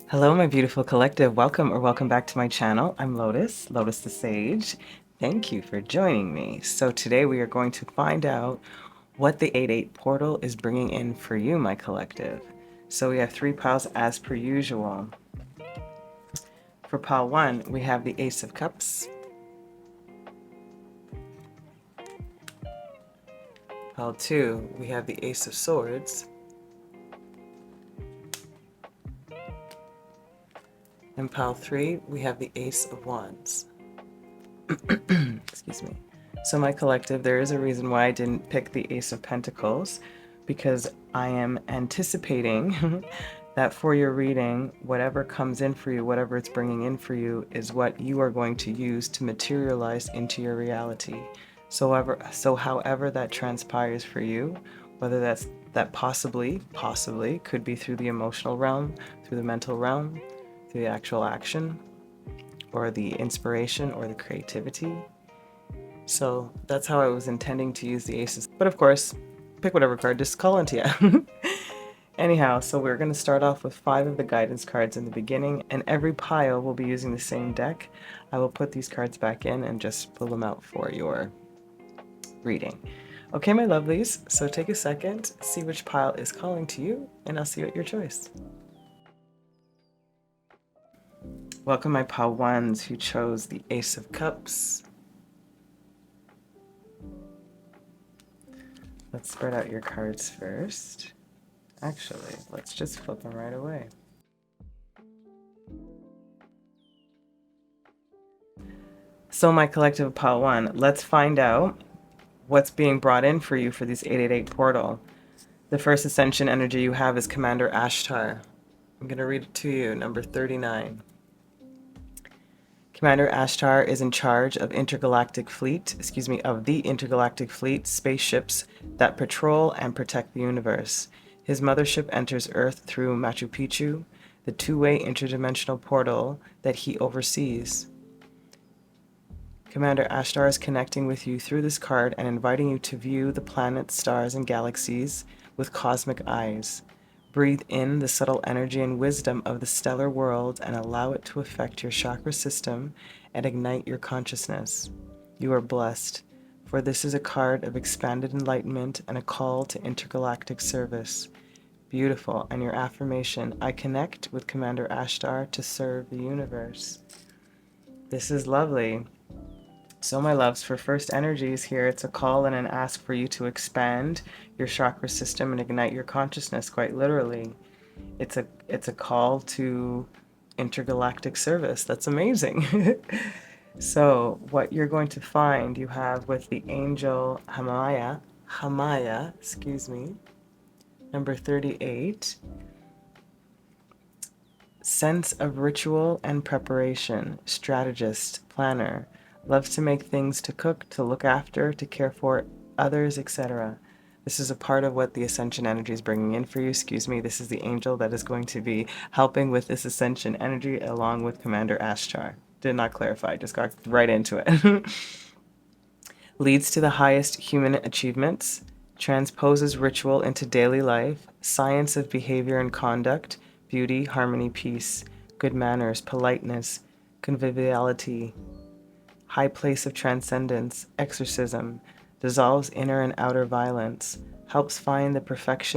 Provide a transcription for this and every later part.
Hello, my beautiful collective. Welcome back to my channel. I'm Lotus, Lotus the Sage. Thank you for joining me. So today we are going to find out what the 8/8 portal is bringing in for you, my collective. So we have 3 piles as per usual. For pile 1, we have the Ace of Cups. Pile 2, we have the Ace of Swords. And pile 3, we have the Ace of Wands. Excuse me. So my collective, there is a reason why I didn't pick the Ace of Pentacles, because I am anticipating that for your reading, whatever comes in for you, whatever it's bringing in for you, is what you are going to use to materialize into your reality. So however that transpires for you, whether that possibly could be through the emotional realm, through the mental realm, through the actual action, or the inspiration, or the creativity. So that's how I was intending to use the aces. But of course, pick whatever card, just call into you. Anyhow, so we're going to start off with 5 of the guidance cards in the beginning, and every pile will be using the same deck. I will put these cards back in and just pull them out for your reading. Okay, my lovelies, so take a second, see which pile is calling to you, and I'll see you at your choice. Welcome my pile 1s who chose the Ace of Cups. Let's spread out your cards first. Actually, let's just flip them right away. So my collective of pile 1, let's find out what's being brought in for you for this 8/8 portal. The first ascension energy you have is Commander Ashtar. I'm going to read it to you, number 39. Commander Ashtar is in charge of the intergalactic fleet spaceships that patrol and protect the universe. His mothership enters Earth through Machu Picchu, the two-way interdimensional portal that he oversees. Commander Ashtar is connecting with you through this card and inviting you to view the planets, stars, and galaxies with cosmic eyes. Breathe in the subtle energy and wisdom of the stellar world and allow it to affect your chakra system and ignite your consciousness. You are blessed, for this is a card of expanded enlightenment and a call to intergalactic service. Beautiful. And your affirmation, I connect with Commander Ashtar to serve the universe. This is lovely. So my loves, for first energies here, it's a call and an ask for you to expand your chakra system and ignite your consciousness, quite literally. It's a call to intergalactic service. That's amazing. So what you're going to find, you have with the angel Hamaya, excuse me, number 38, sense of ritual and preparation, strategist, planner, loves to make things, to cook, to look after, to care for others, etc. This is a part of what the ascension energy is bringing in for you. Excuse me, this is the angel that is going to be helping with this ascension energy along with Commander Ashtar. Did not clarify, just got right into it. Leads to the highest human achievements, transposes ritual into daily life, science of behavior and conduct, beauty, harmony, peace, good manners, politeness, conviviality, high place of transcendence, exorcism, dissolves inner and outer violence, helps find the perfect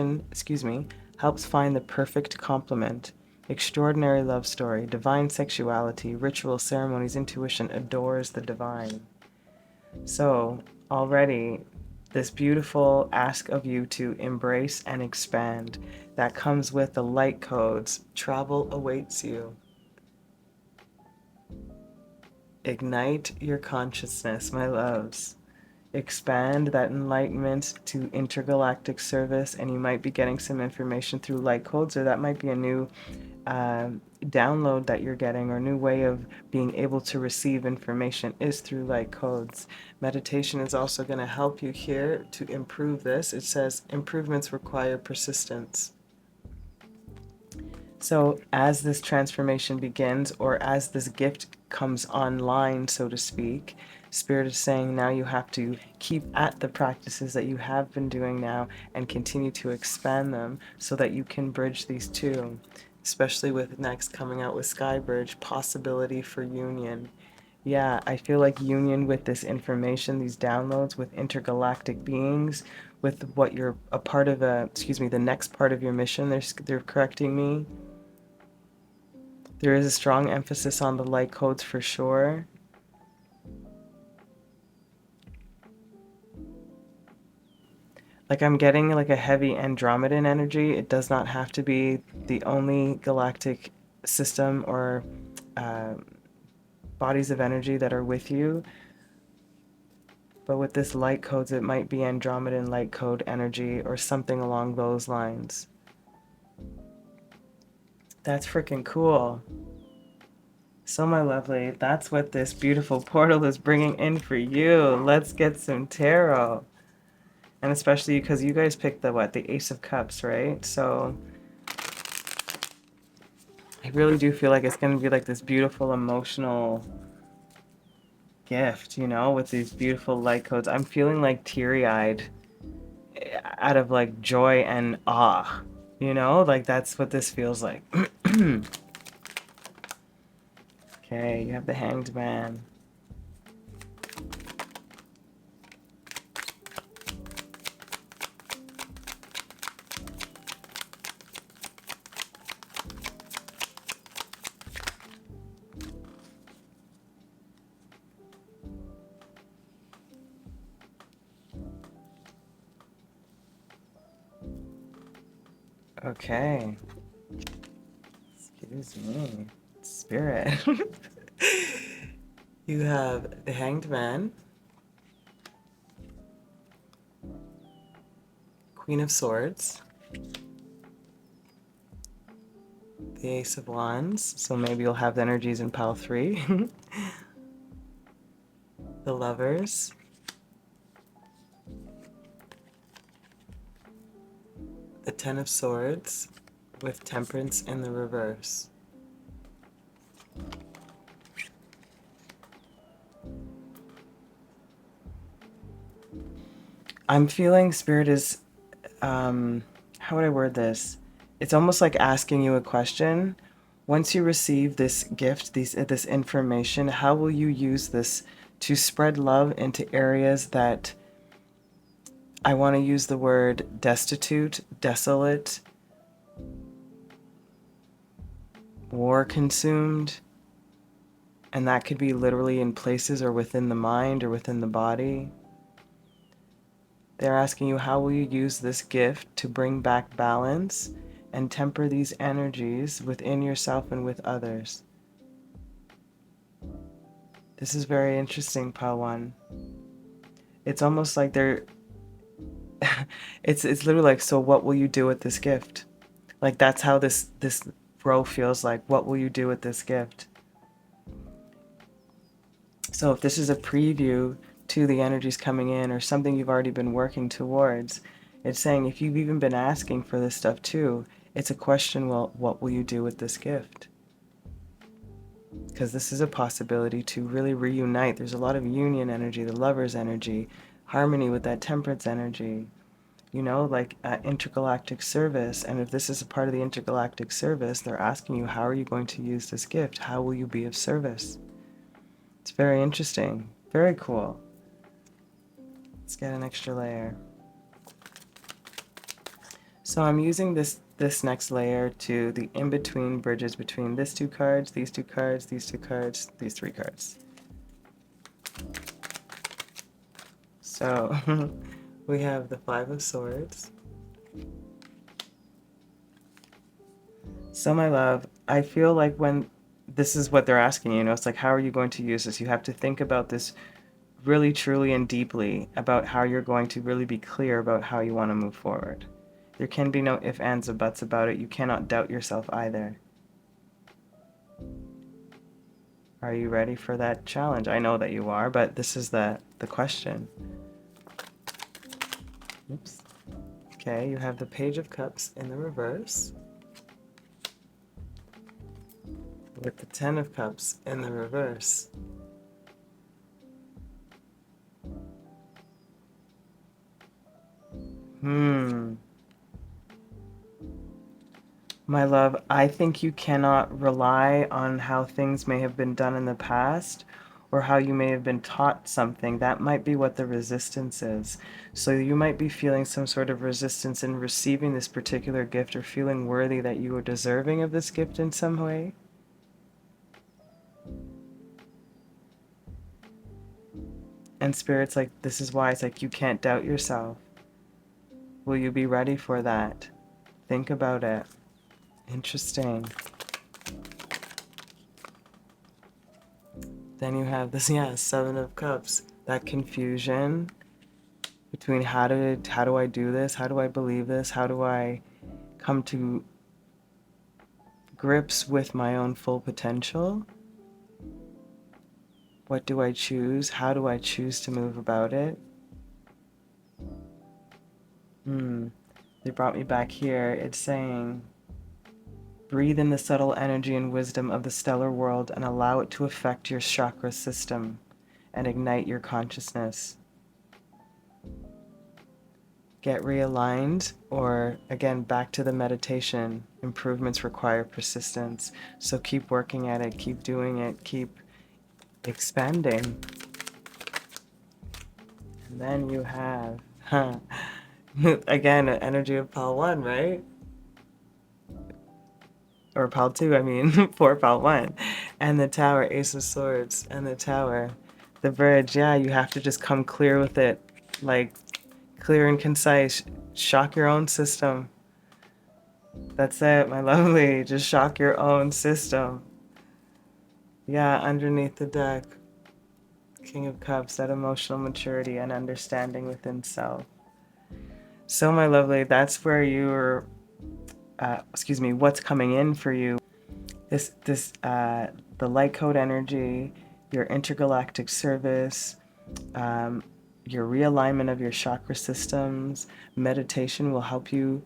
complement, extraordinary love story, divine sexuality, ritual, ceremonies, intuition, adores the divine. So already this beautiful ask of you to embrace and expand that comes with the light codes. Travel awaits you. Ignite your consciousness, my loves. Expand that enlightenment to intergalactic service, and you might be getting some information through light codes, or that might be a new download that you're getting, or new way of being able to receive information is through light codes. Meditation is also going to help you here to improve this. It says improvements require persistence. So as this transformation begins, or as this gift comes online, so to speak, Spirit is saying now you have to keep at the practices that you have been doing now and continue to expand them so that you can bridge these two. especially with next coming out with Skybridge, possibility for union. Yeah, I feel like union with this information, these downloads with intergalactic beings, with what you're a part of, the next part of your mission, they're correcting me. There is a strong emphasis on the light codes for sure. Like I'm getting like a heavy Andromedan energy. It does not have to be the only galactic system or bodies of energy that are with you. But with this light codes, it might be Andromedan light code energy or something along those lines. That's freaking cool. So my lovely, that's what this beautiful portal is bringing in for you. Let's get some tarot. And especially because you guys picked the what? The Ace of Cups, right? So I really do feel like it's going to be like this beautiful emotional gift, you know, with these beautiful light codes. I'm feeling like teary-eyed out of like joy and awe, you know? Like that's what this feels like. Okay, you have the Hanged Man. Okay. Excuse me. Spirit. You have the Hanged Man, Queen of Swords, the Ace of Wands, so maybe you'll have the energies in pile 3, the Lovers, the Ten of Swords, with Temperance in the reverse. I'm feeling Spirit is, how would I word this? It's almost like asking you a question. Once you receive this gift, this information, how will you use this to spread love into areas that I want to use the word destitute, desolate, war consumed, and that could be literally in places or within the mind or within the body. They're asking you, how will you use this gift to bring back balance and temper these energies within yourself and with others? This is very interesting, Pawan. It's almost like they're it's literally like, so what will you do with this gift? Like that's how this row feels like. What will you do with this gift? So if this is a preview to the energies coming in or something you've already been working towards, it's saying if you've even been asking for this stuff too, it's a question, well, what will you do with this gift? Because this is a possibility to really reunite. There's a lot of union energy, the Lover's energy, harmony with that Temperance energy, you know, like intergalactic service. And if this is a part of the intergalactic service, they're asking you, how are you going to use this gift? How will you be of service? It's very interesting. Very cool. Let's get an extra layer. So I'm using this next layer to the in-between bridges between these two cards, these two cards, these two cards, these three cards. So we have the Five of Swords. So my love, I feel like when this is what they're asking, you know, it's like, how are you going to use this? You have to think about this really, truly, and deeply about how you're going to really be clear about how you want to move forward. There can be no ifs, ands, or buts about it. You cannot doubt yourself either. Are you ready for that challenge? I know that you are, but this is the question. Oops. Okay, you have the Page of Cups in the reverse, with the Ten of Cups in the reverse. My love, I think you cannot rely on how things may have been done in the past or how you may have been taught something. That might be what the resistance is. So you might be feeling some sort of resistance in receiving this particular gift or feeling worthy that you are deserving of this gift in some way. And Spirit's like, this is why it's like you can't doubt yourself. Will you be ready for that? Think about it. Interesting. Then you have this, yeah, Seven of Cups. That confusion between how do I do this? How do I believe this? How do I come to grips with my own full potential? What do I choose? How do I choose to move about it? They brought me back here. It's saying, breathe in the subtle energy and wisdom of the stellar world and allow it to affect your chakra system and ignite your consciousness. Get realigned, or again, back to the meditation. Improvements require persistence. So keep working at it, keep doing it, keep expanding. And then you have, again, an energy of 𝚘𝚎, right? Or 𝚘𝚑𝚎, I mean, for 𝚘𝚎. And the Tower, Ace of Swords, and the Tower. The bridge, yeah, you have to just come clear with it. Like, clear and concise. Shock your own system. That's it, my lovely. Just shock your own system. Yeah, underneath the deck. King of Cups, that emotional maturity and understanding within self. So, my lovely, that's where you're, what's coming in for you. The light code energy, your intergalactic service, your realignment of your chakra systems. Meditation will help you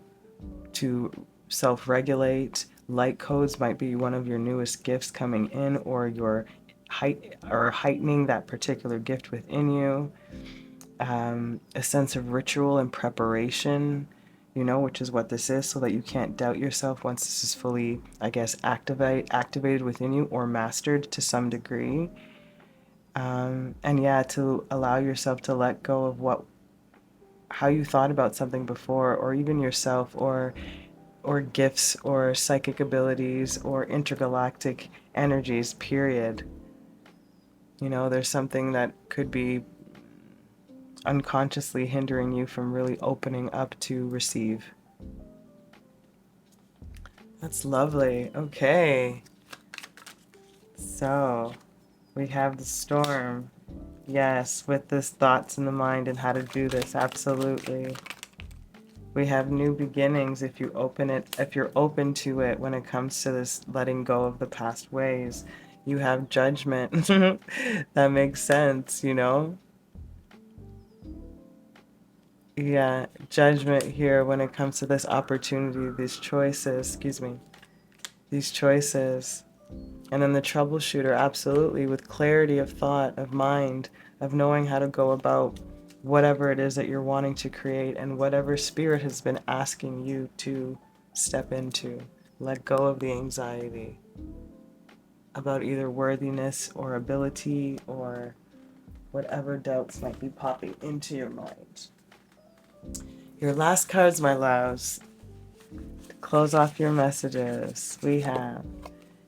to self-regulate. Light codes might be one of your newest gifts coming in, or your heightening that particular gift within you. A sense of ritual and preparation, which is what this is, so that you can't doubt yourself once this is fully, I guess, activated within you or mastered to some degree. And yeah, to allow yourself to let go of how you thought about something before, or even yourself, or gifts, or psychic abilities, or intergalactic energies, period. There's something that could be unconsciously hindering you from really opening up to receive. That's lovely. Okay. So, we have the storm. Yes, with this thoughts in the mind and how to do this, absolutely. We have new beginnings if you're open to it when it comes to this letting go of the past ways. You have judgment. That makes sense, Yeah, judgment here when it comes to this opportunity, these choices, these choices. And then the troubleshooter, absolutely, with clarity of thought, of mind, of knowing how to go about whatever it is that you're wanting to create and whatever spirit has been asking you to step into. Let go of the anxiety about either worthiness or ability or whatever doubts might be popping into your mind. Your last cards, my loves, to close off your messages, we have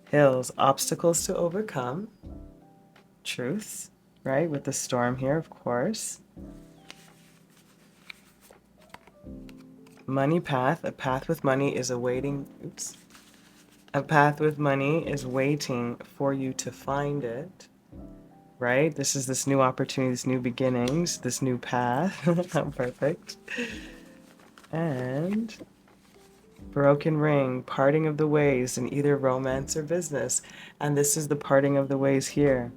hills, obstacles to overcome, truth, right, with the storm here, of course. Money path, a path with money is awaiting, a path with money is waiting for you to find it, right? This is this new opportunity, this new beginnings, this new path. How perfect. And broken ring, parting of the ways in either romance or business. And this is the parting of the ways here.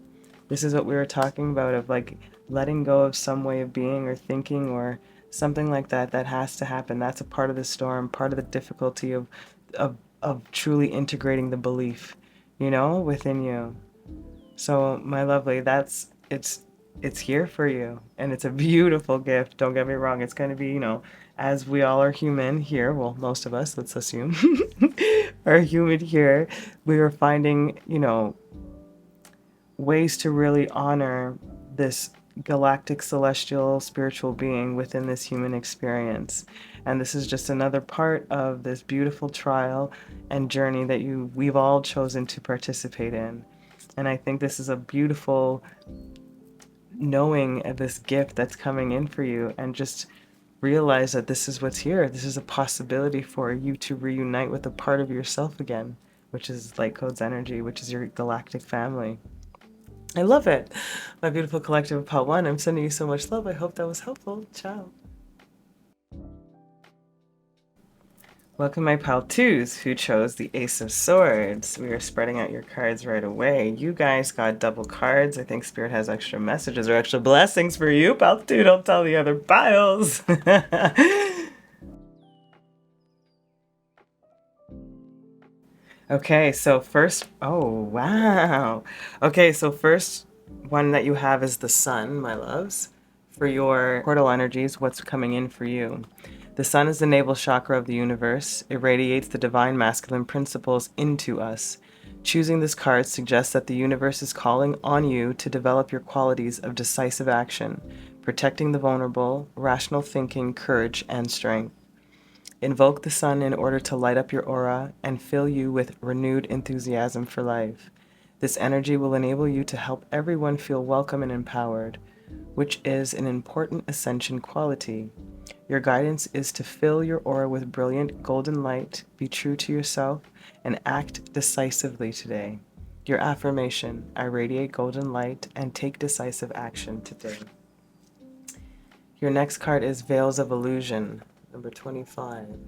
This is what we were talking about, of like letting go of some way of being or thinking or something like that. That has to happen. That's a part of the storm, part of the difficulty of truly integrating the belief, within you. So, my lovely, it's here for you, and it's a beautiful gift. Don't get me wrong. It's going to be, as we all are human here, well, most of us, let's assume, are human here, we are finding, ways to really honor this galactic celestial spiritual being within this human experience. And this is just another part of this beautiful trial and journey that we've all chosen to participate in. And I think this is a beautiful knowing of this gift that's coming in for you, and just realize that this is what's here. This is a possibility for you to reunite with a part of yourself again, which is Light Code's energy, which is your galactic family. I love it. My beautiful collective of Part 1, I'm sending you so much love. I hope that was helpful. Ciao. Welcome my pal 2s who chose the Ace of Swords. We are spreading out your cards right away. You guys got double cards. I think Spirit has extra messages or extra blessings for you. Pal 2, don't tell the other piles. Okay, so first, oh, wow. Okay, so first one that you have is the Sun, my loves. For your portal energies, what's coming in for you? The Sun is the navel chakra of the universe. It radiates the divine masculine principles into us. Choosing this card suggests that the universe is calling on you to develop your qualities of decisive action, protecting the vulnerable, rational thinking, courage, and strength. Invoke the Sun in order to light up your aura and fill you with renewed enthusiasm for life. This energy will enable you to help everyone feel welcome and empowered, which is an important ascension quality. Your guidance is to fill your aura with brilliant golden light, be true to yourself, and act decisively today. Your affirmation: I radiate golden light and take decisive action today. Your next card is Veils of Illusion, number 25.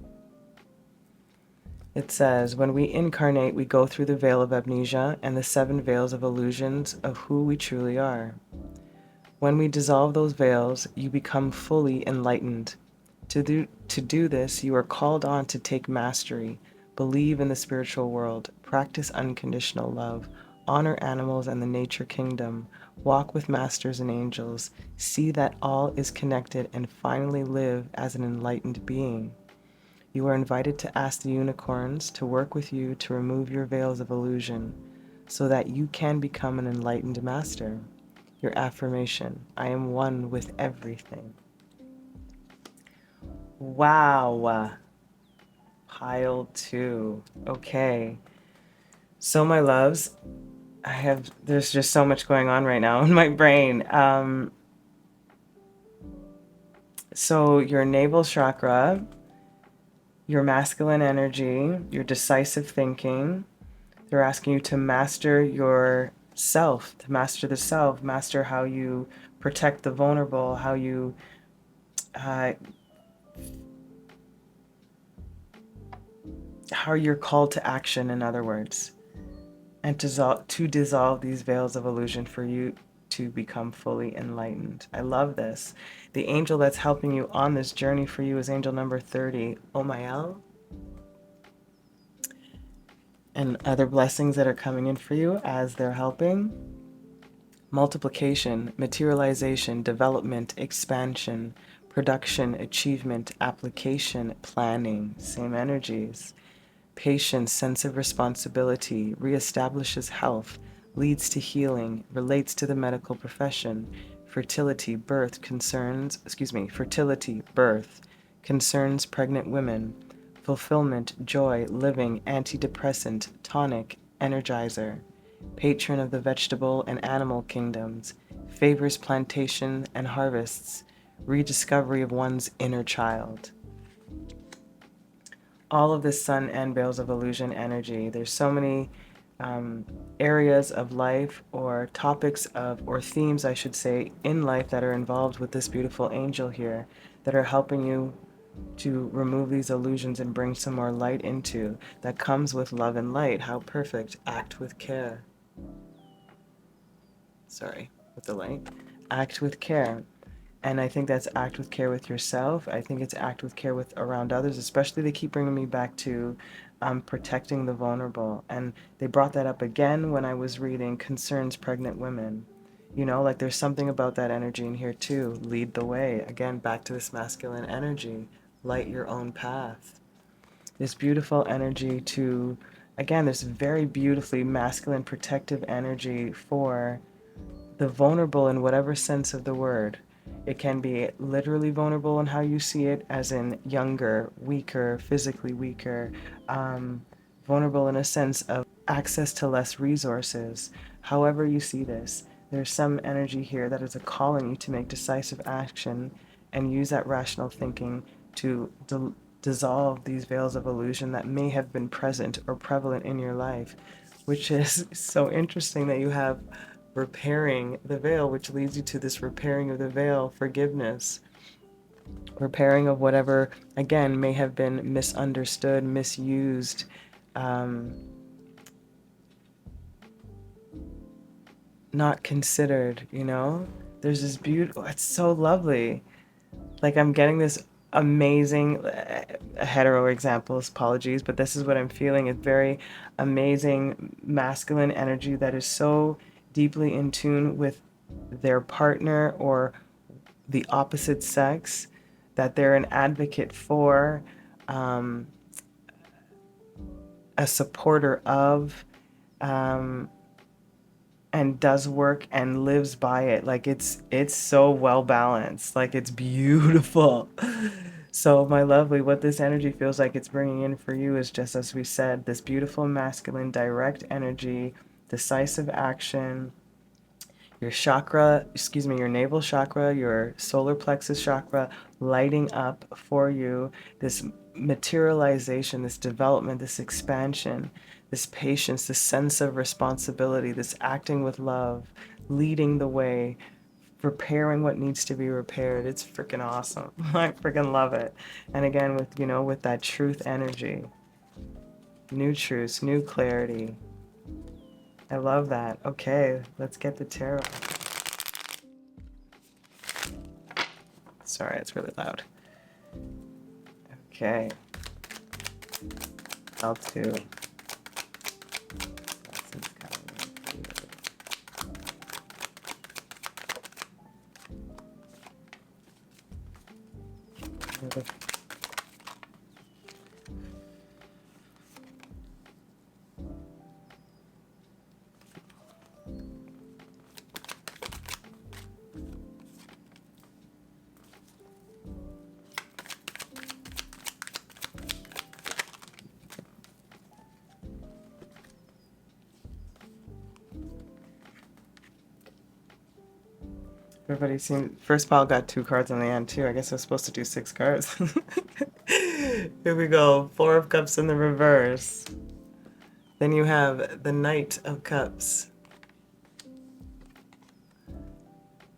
It says, when we incarnate, we go through the veil of amnesia and the 7 veils of illusions of who we truly are. When we dissolve those veils, you become fully enlightened. To do this, you are called on to take mastery, believe in the spiritual world, practice unconditional love, honor animals and the nature kingdom, walk with masters and angels, see that all is connected, and finally live as an enlightened being. You are invited to ask the unicorns to work with you to remove your veils of illusion so that you can become an enlightened master. Your affirmation: I am one with everything. Wow. Pile 2. Okay. So my loves, there's just so much going on right now in my brain. So your navel chakra, your masculine energy, your decisive thinking, they're asking you to master yourself, to master the self, master how you protect the vulnerable, how you how you're called to action, in other words, and to dissolve these veils of illusion for you to become fully enlightened. I love this. The angel that's helping you on this journey for you is angel number 30, 𝚘𝚘𝚎. And other blessings that are coming in for you as they're helping: multiplication, materialization, development, expansion, production, achievement, application, planning, same energies. Patience, sense of responsibility, reestablishes health, leads to healing, relates to the medical profession. Fertility, birth, concerns pregnant women. Fulfillment, joy, living, antidepressant, tonic, energizer. Patron of the vegetable and animal kingdoms, favors plantation and harvests, rediscovery of one's inner child. All of this Sun and veils of illusion energy. There's so many areas of life, or topics or themes, I should say, in life that are involved with this beautiful angel here, that are helping you to remove these illusions and bring some more light into. That comes with love and light. How perfect. Act with care. Sorry, with the light. Act with care. And I think that's act with care with yourself. I think it's act with care around others, especially they keep bringing me back to protecting the vulnerable. And they brought that up again when I was reading Concerns Pregnant Women. Like there's something about that energy in here too. Lead the way. Again, back to this masculine energy. light your own path. This beautiful energy to, again, this very beautifully masculine protective energy for the vulnerable in whatever sense of the word. It can be literally vulnerable in how you see it, as in younger, weaker, physically weaker, vulnerable in a sense of access to less resources. However you see this, there's some energy here that is a calling you to make decisive action and use that rational thinking to dissolve these veils of illusion that may have been present or prevalent in your life, which is so interesting that you have repairing the veil, which leads you to this repairing of the veil, forgiveness, repairing of whatever, again, may have been misunderstood, misused, not considered, you know? There's this beautiful, it's so lovely. Like, I'm getting this amazing, hetero examples, apologies, but this is what I'm feeling. It's very amazing masculine energy that is so deeply in tune with their partner or the opposite sex, that they're an advocate for, a supporter of, and does work and lives by it. Like, it's so well balanced. Like, it's beautiful. So my lovely, what this energy feels like it's bringing in for you is, just as we said, this beautiful masculine direct energy, decisive action, your chakra, your navel chakra, your solar plexus chakra lighting up for you, this materialization, this development, this expansion, this patience, this sense of responsibility, this acting with love, leading the way, repairing what needs to be repaired. It's freaking awesome. I freaking love it. And again, with, with that truth energy, new truths, new clarity. I love that. Okay, let's get the tarot. Sorry, it's really loud. Okay. L2. Everybody seen, first pile got 2 cards on the end too. I guess I was supposed to do 6 cards. Here we go. 4 of Cups in the reverse. Then you have the Knight of Cups.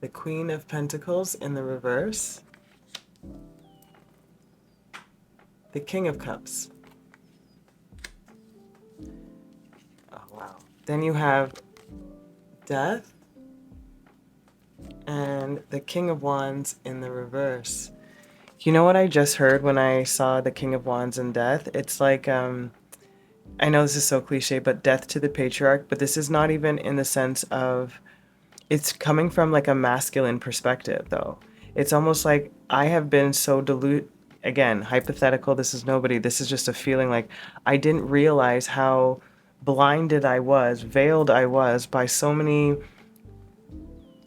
The Queen of Pentacles in the reverse. The King of Cups. Oh, wow. Then you have Death. And the King of Wands in the reverse. You know what I just heard when I saw the King of Wands and Death? It's like, I know this is so cliche, but death to the patriarch, but this is not even in the sense of, it's coming from like a masculine perspective though. It's almost like I have been so again, hypothetical, this is nobody, this is just a feeling like I didn't realize how blinded I was, veiled I was by so many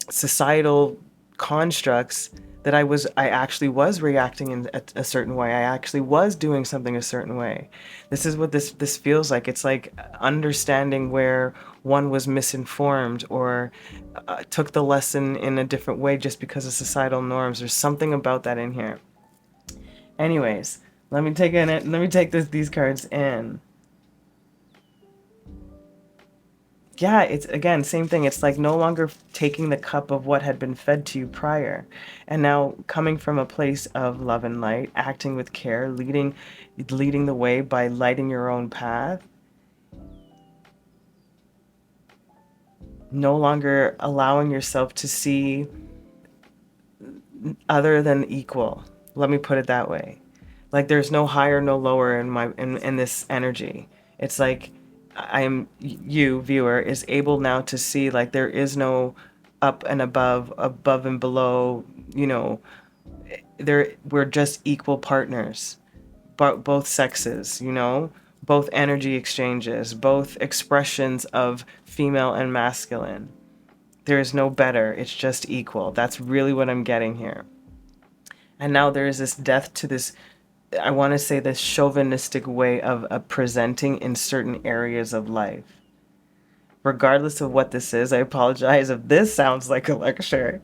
societal constructs that I actually was reacting in a certain way. I actually was doing something a certain way. This is what this feels like. It's like understanding where one was misinformed or took the lesson in a different way just because of societal norms. There's something about that in here. Anyways, let me take these cards in. Yeah, it's again, same thing. It's like no longer taking the cup of what had been fed to you prior, and now coming from a place of love and light, acting with care, leading the way by lighting your own path. No longer allowing yourself to see other than equal. Let me put it that way. Like there's no higher, no lower in this energy. It's like you, viewer, is able now to see like there is no up and above and below, we're just equal partners, but both sexes, you know, both energy exchanges, both expressions of female and masculine. There is no better, it's just equal. That's really what I'm getting here. And now there is this death to this, I want to say, this chauvinistic way of presenting in certain areas of life. Regardless of what this is, I apologize if this sounds like a lecture,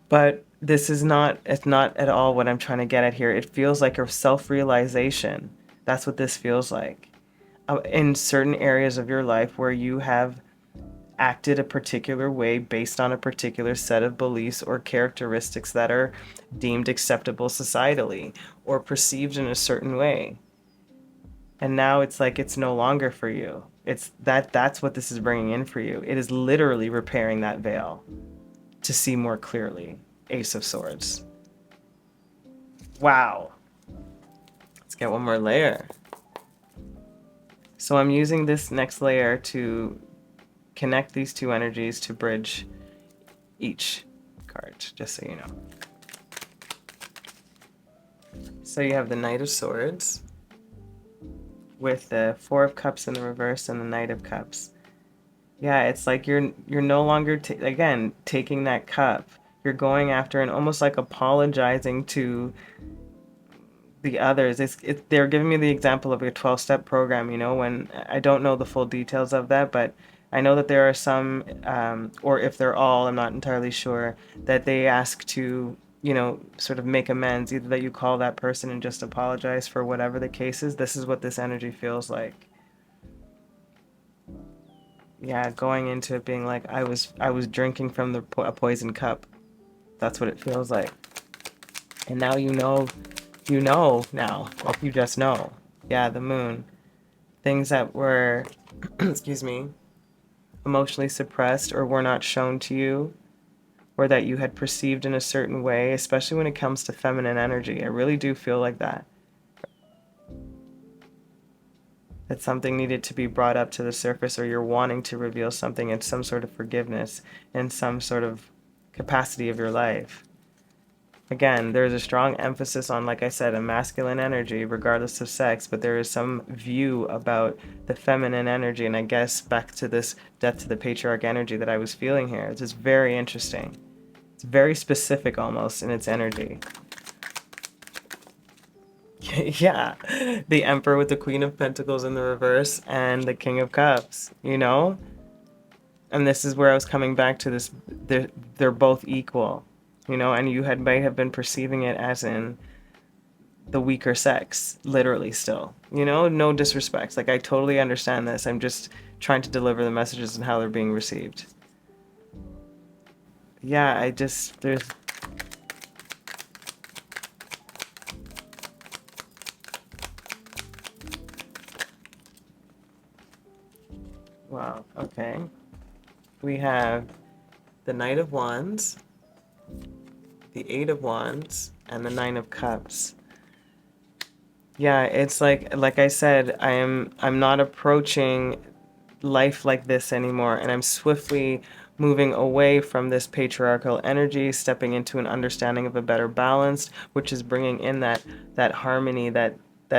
but this is not, it's not at all what I'm trying to get at here. It feels like a self-realization. That's what this feels like. In certain areas of your life where you have acted a particular way based on a particular set of beliefs or characteristics that are deemed acceptable societally or perceived in a certain way. And now it's like it's no longer for you. That's what this is bringing in for you. It is literally repairing that veil to see more clearly. Ace of Swords. Wow. Let's get one more layer. So I'm using this next layer to connect these two energies to bridge each card, just so you know. So you have the Knight of Swords with the Four of Cups in the reverse and the Knight of Cups. Yeah, it's like you're no longer, again, taking that cup. You're going after and almost like apologizing to the others. They're giving me the example of a 12-step program, you know, when I don't know the full details of that, but I know that there are some, or if they're all, I'm not entirely sure, that they ask to, you know, sort of make amends, either that you call that person and just apologize for whatever the case is. This is what this energy feels like. Yeah, going into it being like, I was drinking from a poison cup. That's what it feels like. And now you know now, like you just know. Yeah, the moon. Things that were, excuse me, emotionally suppressed or were not shown to you, or that you had perceived in a certain way, especially when it comes to feminine energy. I really do feel like that. That something needed to be brought up to the surface, or you're wanting to reveal something in some sort of forgiveness in some sort of capacity of your life. Again, there's a strong emphasis on, like I said, a masculine energy regardless of sex, but there is some view about the feminine energy, and I guess back to this death to the patriarch energy that I was feeling here. It's just very interesting. It's very specific almost in its energy. Yeah, the Emperor with the Queen of Pentacles in the reverse and the King of Cups, you know? And this is where I was coming back to this, they're both equal, you know, and you may have been perceiving it as in the weaker sex, literally still, you know, no disrespect. Like, I totally understand this. I'm just trying to deliver the messages and how they're being received. Yeah, there's... Wow, okay. We have the Knight of Wands, the Eight of Wands, and the Nine of Cups. Yeah, it's like I said, I'm not approaching life like this anymore, and I'm swiftly moving away from this patriarchal energy, stepping into an understanding of a better balance, which is bringing in that harmony, that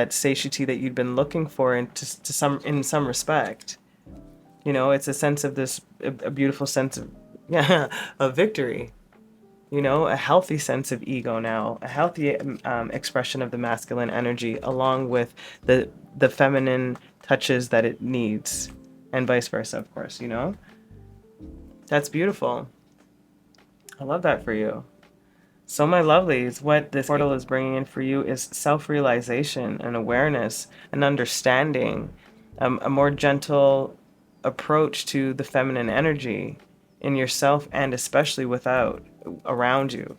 satiety that you'd been looking for in some respect. You know, it's a sense of this, a beautiful sense of, yeah, of victory. You know, a healthy sense of ego now, a healthy expression of the masculine energy, along with the feminine touches that it needs, and vice versa, of course, you know? That's beautiful. I love that for you. So, my lovelies, what this portal is bringing in for you is self-realization and awareness and understanding, a more gentle approach to the feminine energy in yourself and especially around you.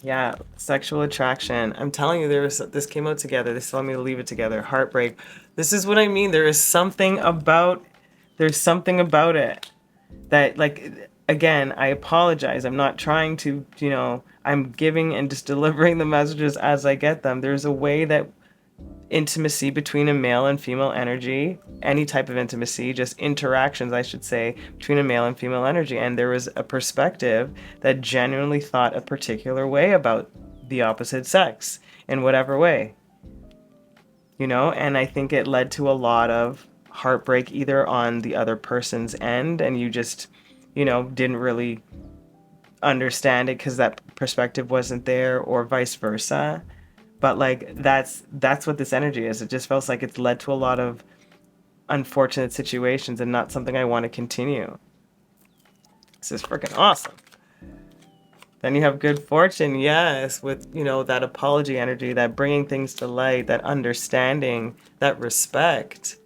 Yeah, sexual attraction. I'm telling you, this came out together. This told me to leave it together. Heartbreak. This is what I mean. There's something about it that, like, again, I apologize. I'm not trying to, you know, I'm giving and just delivering the messages as I get them. There's a way that intimacy between a male and female energy, any type of intimacy, just interactions, I should say, between a male and female energy. And there was a perspective that genuinely thought a particular way about the opposite sex in whatever way, you know? And I think it led to a lot of heartbreak either on the other person's end, and you just, you know, didn't really understand it because that perspective wasn't there, or vice versa. But like that's what this energy is. It just feels like it's led to a lot of unfortunate situations and not something I want to continue. This is freaking awesome. Then you have good fortune, yes, with, you know, that apology energy, that bringing things to light, that understanding, that respect.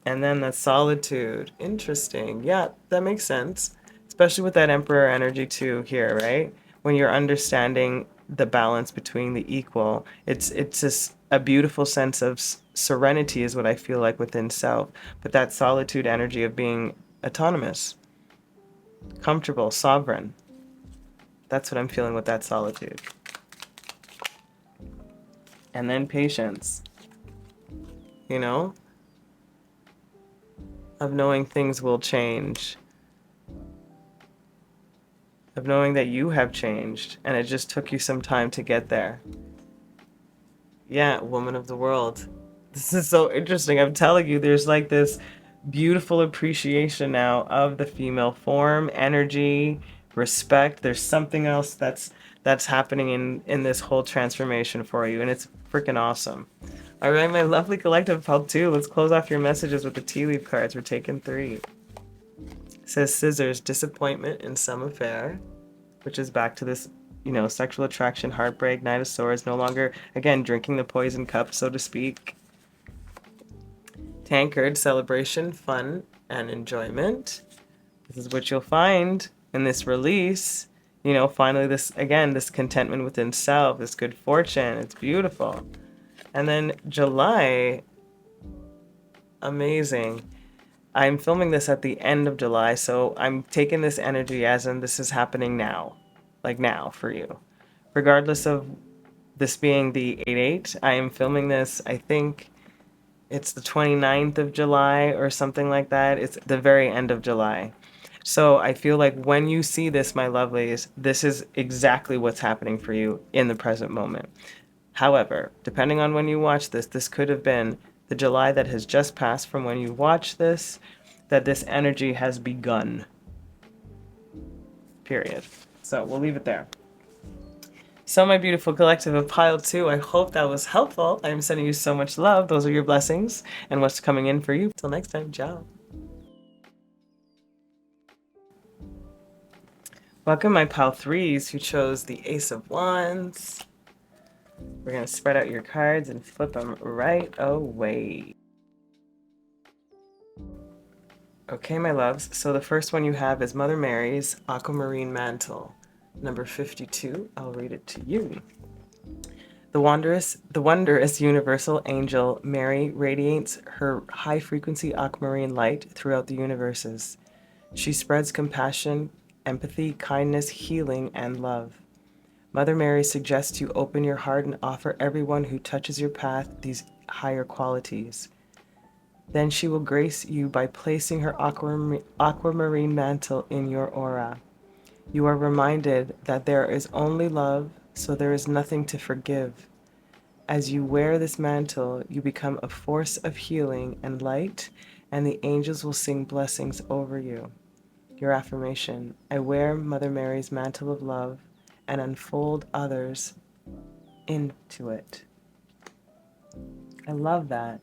And then that solitude. Interesting. Yeah, that makes sense. Especially with that Emperor energy too here, right? When you're understanding the balance between the equal, it's just a beautiful sense of serenity is what I feel like within self. But that solitude energy of being autonomous, comfortable, sovereign. That's what I'm feeling with that solitude. And then patience. You know? Of knowing things will change. Of knowing that you have changed and it just took you some time to get there. Yeah, woman of the world. This is so interesting. I'm telling you, there's like this beautiful appreciation now of the female form, energy, respect. There's something else that's happening in this whole transformation for you, and it's freaking awesome. All right, my lovely collective pal too. Let's close off your messages with the tea leaf cards. We're taking 3. It says scissors, disappointment in some affair, which is back to this, you know, sexual attraction, heartbreak, Knight of Swords, no longer, again, drinking the poison cup, so to speak. Tankard, celebration, fun, and enjoyment. This is what you'll find in this release. You know, finally this, again, this contentment within self, this good fortune. It's beautiful. And then July, amazing. I'm filming this at the end of July, so I'm taking this energy as in this is happening now. Like now for you. Regardless of this being the 8/8, I am filming this, I think it's the 29th of July or something like that. It's the very end of July. So I feel like when you see this, my lovelies, this is exactly what's happening for you in the present moment. However, depending on when you watch this, this could have been the July that has just passed from when you watch this, that this energy has begun. Period. So we'll leave it there. So my beautiful collective of pile 2, I hope that was helpful. I'm sending you so much love. Those are your blessings and what's coming in for you. Till next time, ciao. Welcome my pile 3s who chose the Ace of Wands. We're going to spread out your cards and flip them right away. Okay, my loves. So the first one you have is Mother Mary's Aquamarine Mantle. Number 52. I'll read it to you. The wondrous universal angel Mary radiates her high-frequency aquamarine light throughout the universes. She spreads compassion, empathy, kindness, healing, and love. Mother Mary suggests you open your heart and offer everyone who touches your path these higher qualities. Then she will grace you by placing her aquamarine mantle in your aura. You are reminded that there is only love, so there is nothing to forgive. As you wear this mantle, you become a force of healing and light, and the angels will sing blessings over you. Your affirmation: I wear Mother Mary's mantle of love and unfold others into it. I love that.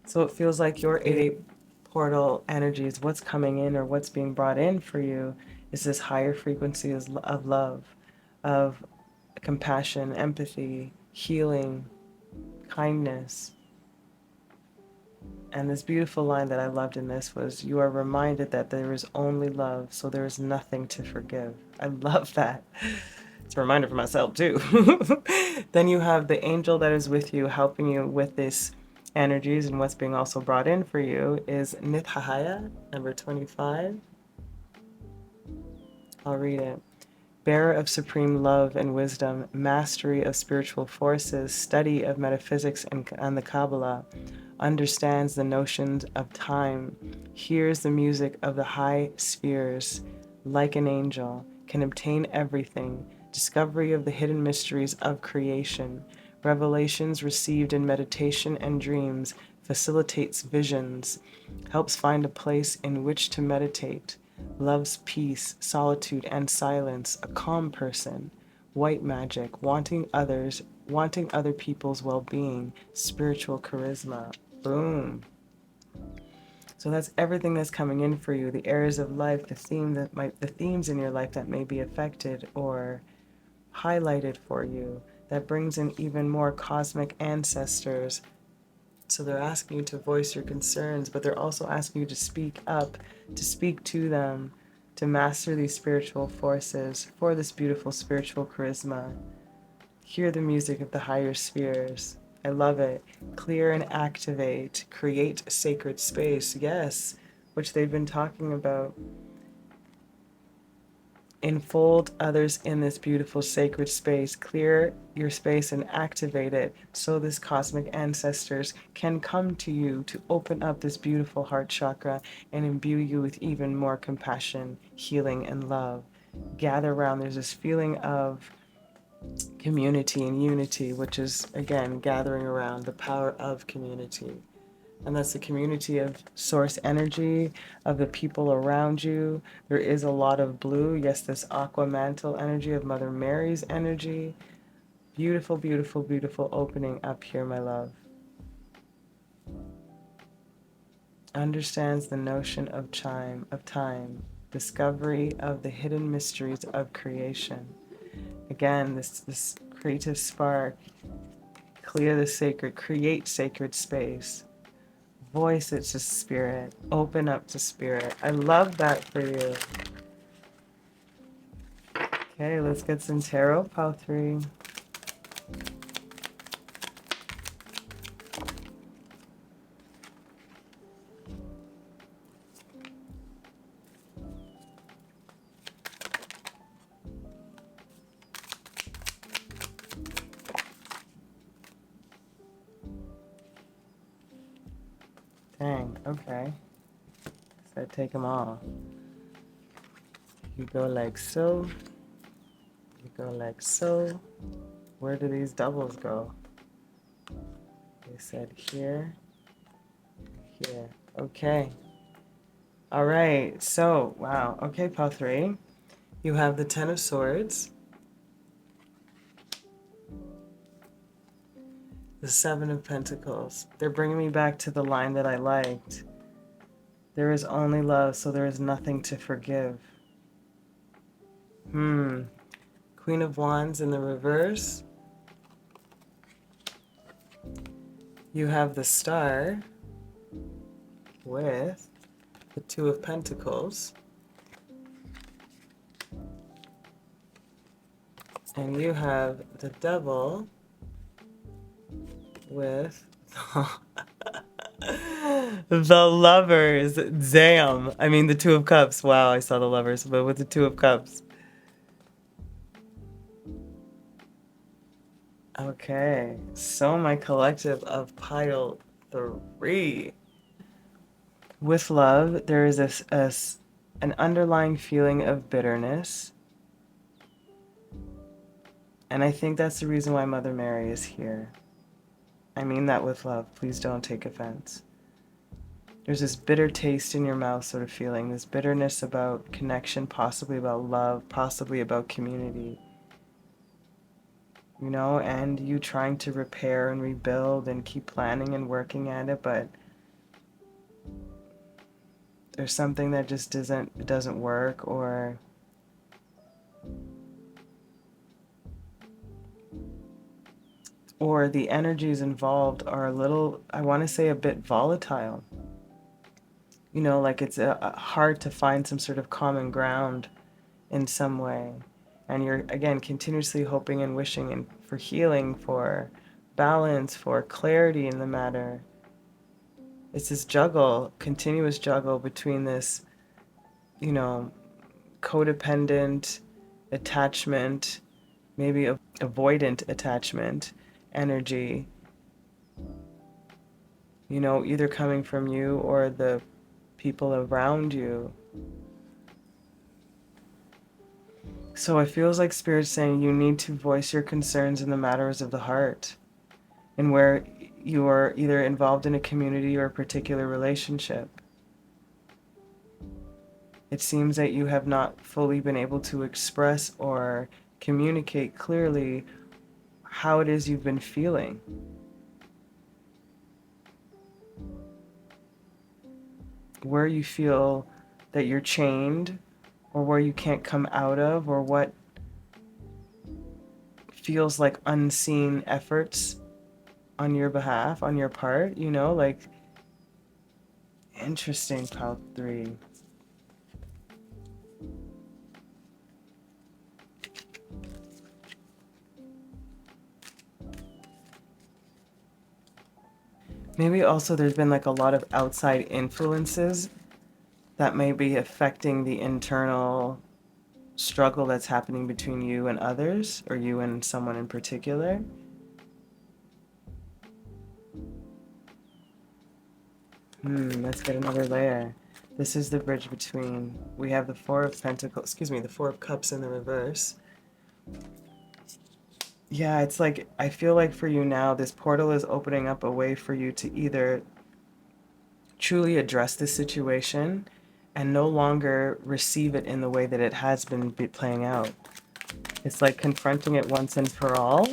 So it feels like your 8/8 portal energies, what's coming in or what's being brought in for you is this higher frequency of love, of compassion, empathy, healing, kindness. And this beautiful line that I loved in this was, you are reminded that there is only love, so there is nothing to forgive. I love that. It's a reminder for myself too. Then you have the angel that is with you, helping you with this energies, and what's being also brought in for you is 𝚃𝚑𝚎, number 25. I'll read it. bearer of supreme love and wisdom, mastery of spiritual forces, study of metaphysics and the Kabbalah, understands the notions of time, hears the music of the high spheres, like an angel, can obtain everything, discovery of the hidden mysteries of creation, revelations received in meditation and dreams, facilitates visions, helps find a place in which to meditate, loves peace, solitude, and silence, a calm person, white magic, wanting other people's well-being, spiritual charisma. Boom. So that's everything that's coming in for you, the areas of life, the themes in your life that may be affected or highlighted for you, that brings in even more cosmic ancestors. So they're asking you to voice your concerns, but they're also asking you to speak up, to speak to them, to master these spiritual forces for this beautiful spiritual charisma. Hear the music of the higher spheres. I love it. Clear and activate. Create a sacred space. Yes, which they've been talking about. Enfold others in this beautiful sacred space. Clear your space and activate it so this cosmic ancestors can come to you to open up this beautiful heart chakra and imbue you with even more compassion, healing, and love. Gather around. There's this feeling of community and unity, which is, again, gathering around the power of community. And that's the community of source energy, of the people around you. There is a lot of blue. Yes, this aqua mantle energy of Mother Mary's energy. Beautiful, beautiful, beautiful opening up here, my love. Understands the notion of time, discovery of the hidden mysteries of creation. Again, this creative spark, clear the sacred, create sacred space, voice it to spirit, open up to spirit. I love that for you. Okay, let's get some tarot pile 3. Dang, okay. So I take them all. You go like so. You go like so. Where do these doubles go? They said here, here. Okay. All right. So, wow. Okay, pile 3. You have the Ten of Swords, the Seven of Pentacles. They're bringing me back to the line that I liked. There is only love, so there is nothing to forgive. Queen of Wands in the reverse. You have the Star with the Two of Pentacles. And you have the Devil with the Lovers. Damn. I mean, the Two of Cups. Wow, I saw the Lovers, but with the Two of Cups. Okay, so my collective of pile 3. With love, there is an underlying feeling of bitterness. And I think that's the reason why Mother Mary is here. I mean that with love. Please don't take offense. There's this bitter taste in your mouth sort of feeling, this bitterness about connection, possibly about love, possibly about community. You know, and you trying to repair and rebuild and keep planning and working at it, but there's something that just doesn't work, or the energies involved are a little, I want to say, a bit volatile. You know, like it's hard to find some sort of common ground in some way. And you're, again, continuously hoping and wishing for healing, for balance, for clarity in the matter. It's this continuous juggle between this, you know, codependent, attachment, maybe avoidant attachment energy, you know, either coming from you or the people around you. So it feels like Spirit's saying you need to voice your concerns in the matters of the heart, and where you are either involved in a community or a particular relationship. It seems that you have not fully been able to express or communicate clearly how it is you've been feeling. Where you feel that you're chained, or where you can't come out of, or what feels like unseen efforts on your behalf, on your part, you know, like, interesting, pile 3. Maybe also there's been like a lot of outside influences that may be affecting the internal struggle that's happening between you and others, or you and someone in particular. Let's get another layer. This is the bridge between, we have the Four of Pentacles, excuse me, the Four of Cups in the reverse. Yeah, it's like, I feel like for you now, this portal is opening up a way for you to either truly address this situation and no longer receive it in the way that it has been playing out. It's like confronting it once and for all,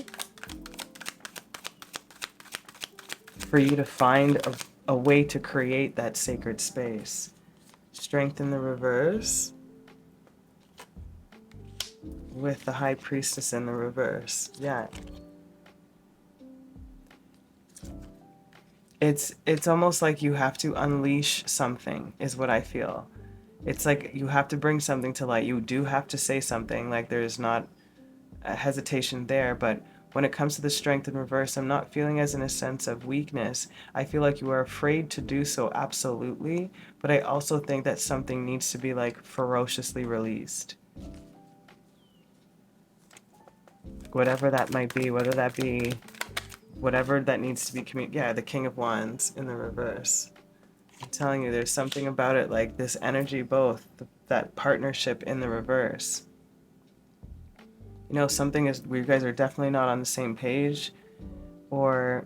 for you to find a way to create that sacred space. Strength in the reverse, with the High Priestess in the reverse. Yeah. It's almost like you have to unleash something, is what I feel. It's like you have to bring something to light. You do have to say something, like there's not a hesitation there, but when it comes to the strength in reverse, I'm not feeling as in a sense of weakness. I feel like you are afraid to do so, absolutely, but I also think that something needs to be like ferociously released. Whatever that might be, whether that be whatever that needs to be yeah, the King of Wands in the reverse. I'm telling you, there's something about it, like this energy, both, that partnership in the reverse. You know, something is, you guys are definitely not on the same page, or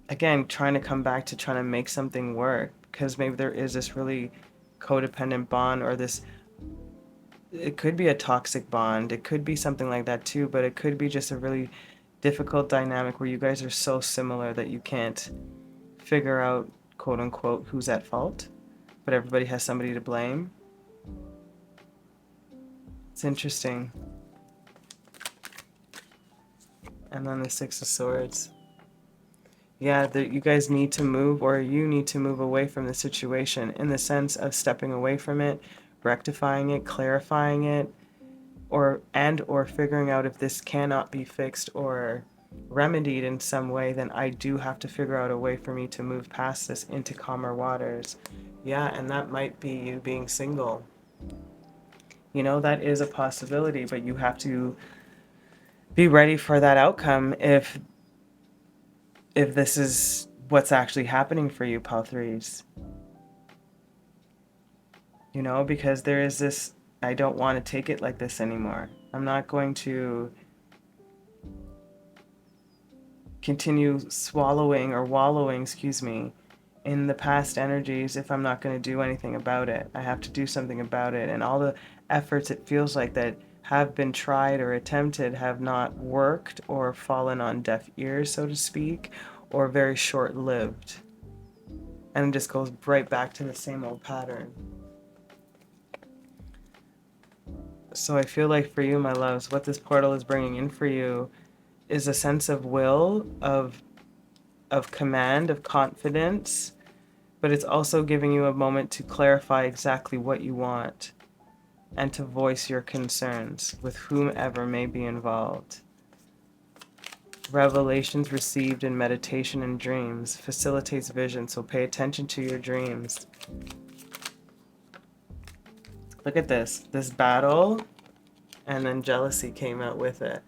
again, trying to come back to trying to make something work, because maybe there is this really codependent bond, or this, it could be a toxic bond, it could be something like that too, but it could be just a really difficult dynamic where you guys are so similar that you can't figure out, quote unquote, who's at fault, but everybody has somebody to blame. It's interesting. And then the Six of Swords. Yeah, you guys need to move, or you need to move away from the situation, in the sense of stepping away from it, rectifying it, clarifying it, or figuring out if this cannot be fixed or remedied in some way, then I do have to figure out a way for me to move past this into calmer waters. Yeah, and that might be you being single. You know, that is a possibility, but you have to be ready for that outcome if this is what's actually happening for you, pile 3s. You know, because there is this, I don't want to take it like this anymore. I'm not going to continue swallowing or wallowing, excuse me, in the past energies if I'm not going to do anything about it. I have to do something about it. And all the efforts, it feels like, that have been tried or attempted have not worked, or fallen on deaf ears, so to speak, or very short-lived. And it just goes right back to the same old pattern. So I feel like for you, my loves, what this portal is bringing in for you is a sense of will, of command, of confidence, but it's also giving you a moment to clarify exactly what you want and to voice your concerns with whomever may be involved. Revelations received in meditation and dreams facilitates vision, so pay attention to your dreams. Look at this battle And then jealousy came out with it.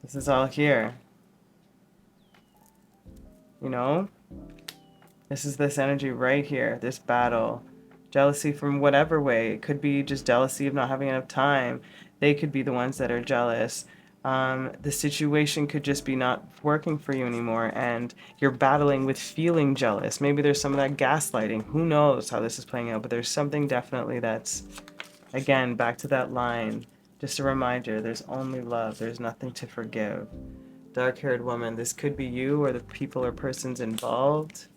This is all here. You know? This is this energy right here, this battle. Jealousy from whatever way. It could be just jealousy of not having enough time. They could be the ones that are jealous. The situation could just be not working for you anymore, and you're battling with feeling jealous. Maybe there's some of that gaslighting. Who knows how this is playing out, but there's something definitely that's, again, back to that line. Just a reminder, there's only love. There's nothing to forgive. Dark-haired woman, this could be you or the people or persons involved.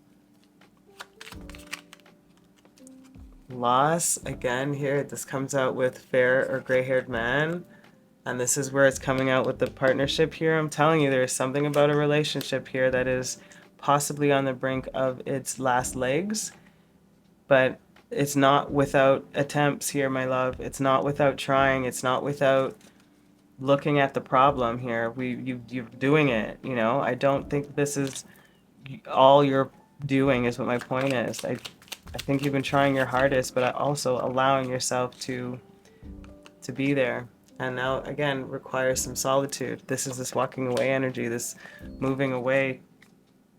Loss, again, here, this comes out with fair or gray-haired man. And this is where it's coming out with the partnership here. I'm telling you, there's something about a relationship here that is possibly on the brink of its last legs. But it's not without attempts here, my love. It's not without trying. It's not without looking at the problem here. You're doing it, you know. I don't think this is all you're doing is what my point is. I think you've been trying your hardest, but also allowing yourself to be there. And now, again, requires some solitude. This is this walking away energy, this moving away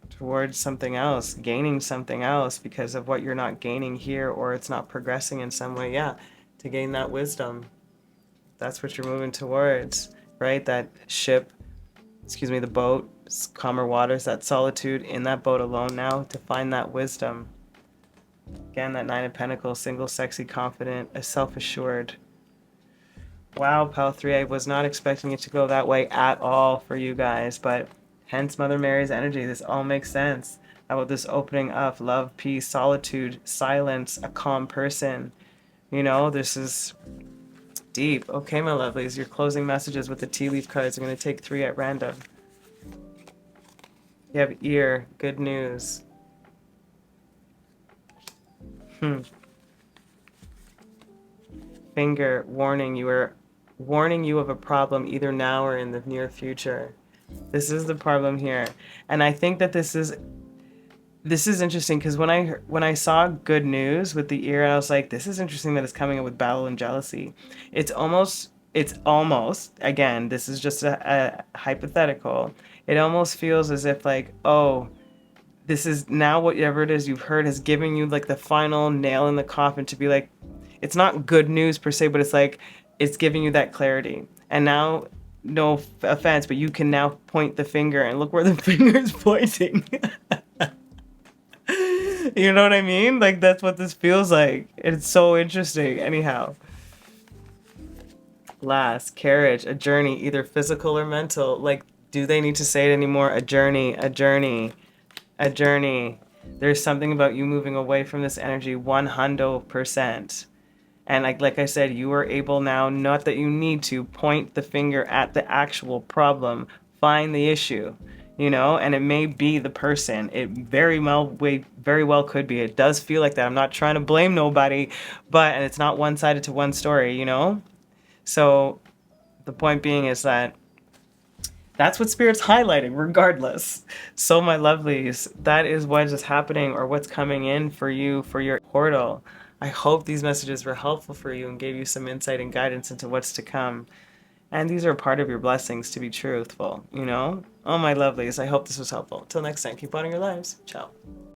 towards something else, gaining something else because of what you're not gaining here, or it's not progressing in some way. Yeah, to gain that wisdom. That's what you're moving towards, right? That ship, the boat, calmer waters, that solitude in that boat alone now to find that wisdom. Again, that Nine of Pentacles, single, sexy, confident, self-assured. Wow, Pal 3, I was not expecting it to go that way at all for you guys, but hence Mother Mary's energy. This all makes sense. How about this opening up, love, peace, solitude, silence, a calm person. You know, this is deep. Okay, my lovelies, your closing messages with the tea leaf cards. I'm going to take 3 at random. You have ear, good news. Finger, warning you of a problem either now or in the near future. This is the problem here. And I think that this is interesting because when I saw good news with the ear, I was like, this is interesting that it's coming up with battle and jealousy. It's almost, again, this is just a hypothetical. It almost feels as if like, oh, this is now whatever it is you've heard has given you like the final nail in the coffin to be like, it's not good news per se, but it's like, it's giving you that clarity. And now, no offense, but you can now point the finger and look where the finger is pointing. You know what I mean? Like, that's what this feels like. It's so interesting. Anyhow. Last, carriage, a journey, either physical or mental. Like, do they need to say it anymore? A journey, a journey, a journey. There's something about you moving away from this energy 100%. And like I said, you are able now, not that you need to, point the finger at the actual problem, find the issue, you know, and it may be the person. It very well could be. It does feel like that. I'm not trying to blame nobody, and it's not one-sided to one story, you know? So the point being is that that's what Spirit's highlighting, regardless. So my lovelies, that is what is happening or what's coming in for you for your portal. I hope these messages were helpful for you and gave you some insight and guidance into what's to come. And these are part of your blessings, to be truthful, you know? Oh, my lovelies, I hope this was helpful. Till next time, keep on in your lives. Ciao.